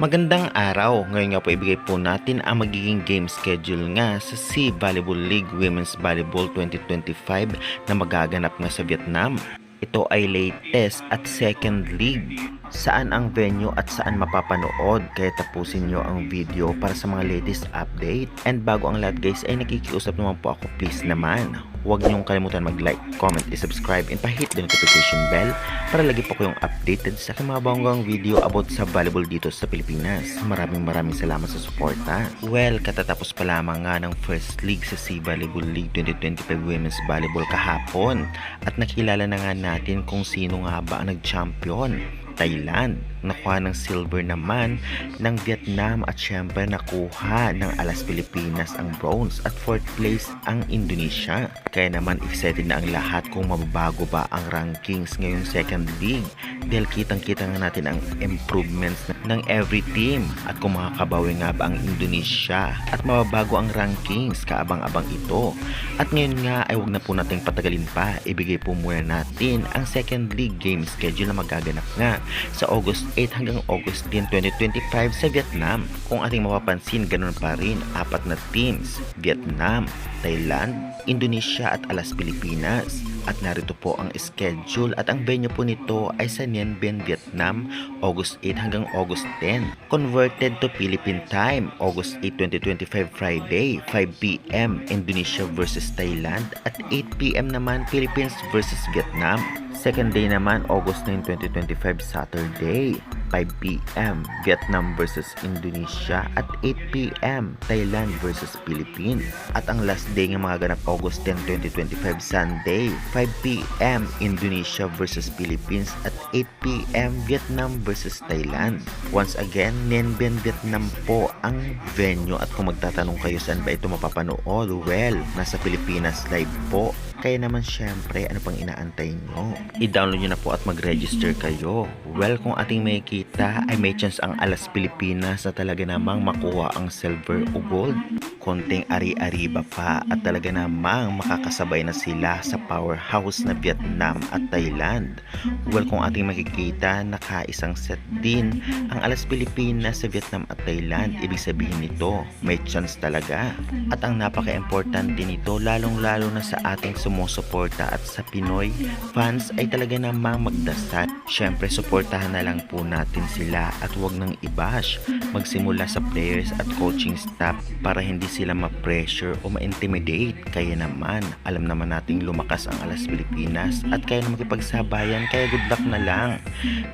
Magandang araw! Ngayon nga po ibigay po natin ang magiging game schedule nga sa SEA Volleyball League Women's Volleyball 2025 na magaganap nga sa Vietnam. Ito ay latest at second league. Saan ang venue at saan mapapanood? Kaya tapusin nyo ang video para sa mga latest update. And bago ang lahat guys ay nakikiusap naman po ako, please naman, huwag nyong kalimutan mag-like, comment, subscribe, and pa-hit the notification bell para lagi po kayong updated sa aking mga banggang video about sa volleyball dito sa Pilipinas. Maraming salamat sa suporta. Well, katatapos pa lamang nga ng first league sa SEA Volleyball League 2025 Women's Volleyball kahapon at nakilala na nga natin kung sino nga ba ang nag-champion. Thailand, nakuha ng silver naman ng Vietnam at syempre nakuha ng Alas Pilipinas ang bronze at fourth place ang Indonesia. Kaya naman excited na ang lahat kung mababago ba ang rankings ngayong second league dahil kitang-kita nga natin ang improvements ng every team at kung makakabawi nga ba ang Indonesia at mababago ang rankings, kaabang-abang ito. At ngayon nga ay huwag na po nating patagalin pa, ibigay po muna natin ang second league game schedule na magaganap nga sa August 8 hanggang August 10, 2025 sa Vietnam. Kung ating mapapansin, ganoon pa rin, apat na teams: Vietnam, Thailand, Indonesia at Alas Pilipinas. At narito po ang schedule at ang venue po nito ay sa Nguyen Binh, Vietnam, August 8 hanggang August 10. Converted to Philippine time, August 8, 2025 Friday, 5 p.m. Indonesia versus Thailand at 8 p.m. naman Philippines versus Vietnam. Second day naman, August 9, 2025 Saturday, 5 p.m. Vietnam versus Indonesia at 8 p.m. Thailand versus Philippines. At ang last day ng mga ganap August 10, 2025 Sunday, 5 p.m. Indonesia versus Philippines at 8 p.m. Vietnam versus Thailand. Once again, Nguyen Binh, Vietnam po ang venue at kung magtatanong kayo saan ba ito mapapanood, well, nasa Pilipinas live po. Kaya naman syempre, ano pang inaantay nyo? I-download nyo na po at mag-register kayo. Well, kung ating makikita ay may chance ang Alas Pilipinas na talaga namang makuha ang silver o gold. Konting ari-ariba pa at talaga namang makakasabay na sila sa powerhouse na Vietnam at Thailand. Well, kung ating makikita, nakaisang set din ang Alas Pilipinas sa Vietnam at Thailand. Ibig sabihin nito, may chance talaga. At ang napaka-important din ito, lalong-lalo na sa ating sumusuporta at sa Pinoy fans ay talaga namang magdasal. Syempre, suportahan na lang po natin sila at huwag nang i-bash. Magsimula sa players at coaching staff para hindi sila ma-pressure o ma-intimidate. Kaya naman, alam naman nating lumakas ang Alas Pilipinas at kaya na makipagsabayan, kaya good luck na lang.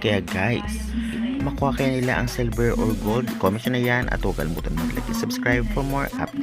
Kaya guys, makuha kaya nila ang silver or gold? Comment nyo na yan at huwag kalimutan mag-like and subscribe for more updates.